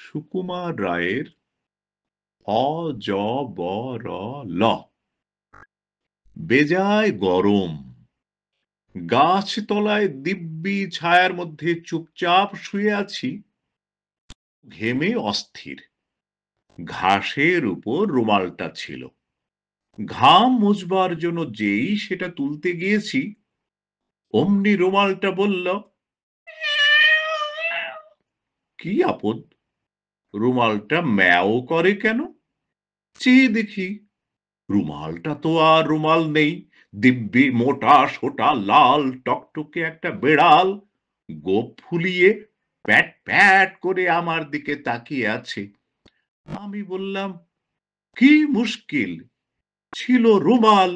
সুকুমার রায়ের অ-জ-ব-র-ল। বেজায় গরম। গাছতলায় দিব্যি ছায়ার মধ্যে চুপচাপ শুয়ে আছি, ঘেমে অস্থির। ঘাসের উপর রুমালটা ছিল। ঘাম মুছবার জন্য যেই সেটা তুলতে গিয়েছি, অমনি রুমালটা বলল, কি আপদ, রুমালটা ম্যাও করে কেন? চেয়ে দেখি, রুমালটা তো আর রুমাল নেই, দিব্যি মোটা সোটা লাল টকটকে একটা বেড়াল গোঁফ ফুলিয়ে প্যাট প্যাট করে আমার দিকে তাকিয়ে আছে। আমি বললাম, কি মুশকিল, ছিল রুমাল,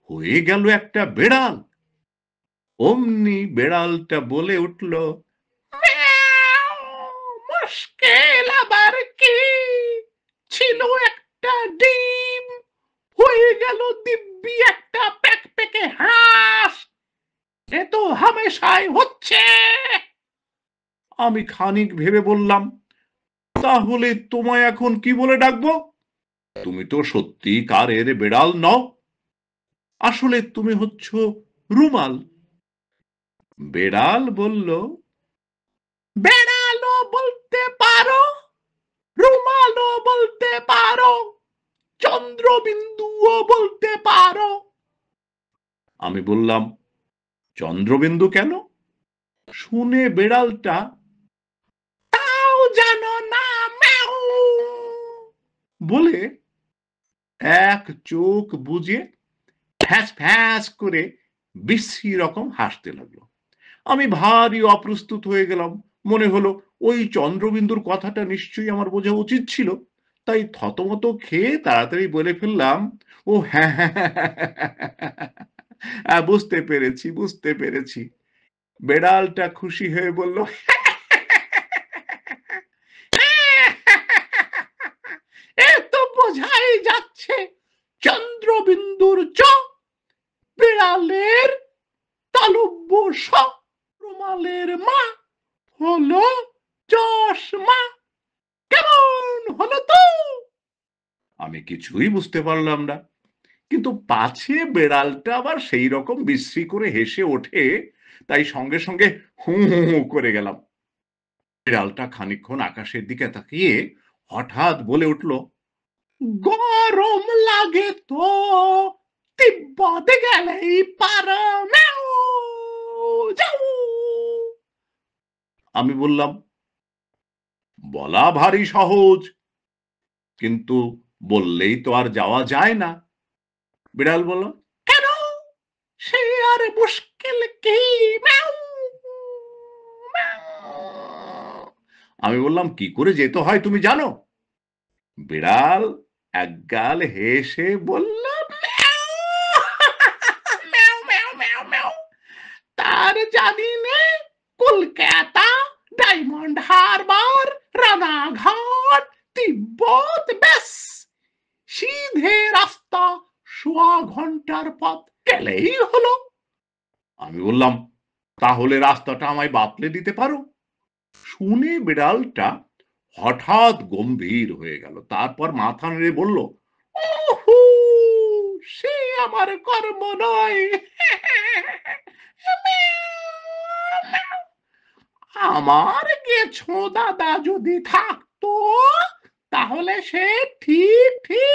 হয়ে গেল একটা বেড়াল। অমনি বেড়ালটা বলে উঠল, মুশকিল আবার কি, ছিল একটা ডিম, হয়ে গেল দিব্যি একটা প্যাকপ্যাকে হাঁস। এ তো হামেশাই হচ্ছে। আমি খানিক ভেবে বললাম, তাহলে তোমায় এখন কি বলে ডাকবো? তুমি তো সত্যিকারের বেড়াল নও, আসলে তুমি হচ্ছ রুমাল। বেড়াল বলল, বেড়ালও বলতে পারো, রুমালও বলতে পারো, চন্দ্রবিন্দুও বলতে পারো। আমি বললাম, চন্দ্রবিন্দু কেন? শুনে বেড়ালটা, তাও জানো না, ম্যাও বলে এক চোখ বুজে ফ্যাঁস ফ্যাঁস করে বিশ্রী রকম হাসতে লাগলো। আমি ভারী অপ্রস্তুত হয়ে গেলাম। মনে হলো ওই চন্দ্রবিন্দুর কথাটা নিশ্চয়ই আমার বোঝা উচিত ছিল। তাই থতমত খেয়ে তাড়াতাড়ি বলে ফেললাম, ও হ্যাঁ হ্যাঁ হ্যাঁ হ্যাঁ, বুঝতে পেরেছি বুঝতে পেরেছি। বেড়ালটা খুশি হয়ে বলল, এ তো বোঝাই যাচ্ছে চন্দ্রবিন্দুর চ, বিড়ালের তালব্য স, রুমালের মা হলো চশমা। কেমন হলো তো? আমি কিছুই বুঝতে পারলাম না, কিন্তু পাছে বেড়ালটা আবার সেই রকম বিশ্রী করে হেসে ওঠে, তাই সঙ্গে সঙ্গে হু হু হু করে গেলাম। বিড়ালটা খানিকক্ষণ আকাশের দিকে তাকিয়ে হঠাৎ বলে উঠল, গরম লাগে তো, তিব্বত গেলেই পারো, ম্যাও যাও। আমি বললাম, বলা ভারী সহজ, কিন্তু বললেই তো আর যাওয়া যায় না। বিড়াল বলল, কেন, সে আর মুশকিল কি, ম্যাও ম্যাও। আমি বললাম, কি করে যেতে হয় তুমি জানো? বিড়াল একগাল হেসে বলল, ম্যাও ম্যাও ম্যাও ম্যাও ম্যাও, তার জানি নে, কলকাতা, ডায়মন্ড হারবার, রানাঘাট, তিব্বত, ব্যাস সিধে রাস্তা, সোয়া ঘন্টার পথ গেলেই হলো। আমি বললাম, তাহলে রাস্তাটা আমায় বাতলে দিতে পারো? শুনে বিড়ালটা হঠাৎ গম্ভীর হয়ে গেল, তারপর মাথা নেড়ে বলল, ওহু, সে আমার কর্ম নয়। আমার গেছো দাদা যদি থাকতো, তাহলে সে ঠিক ঠিক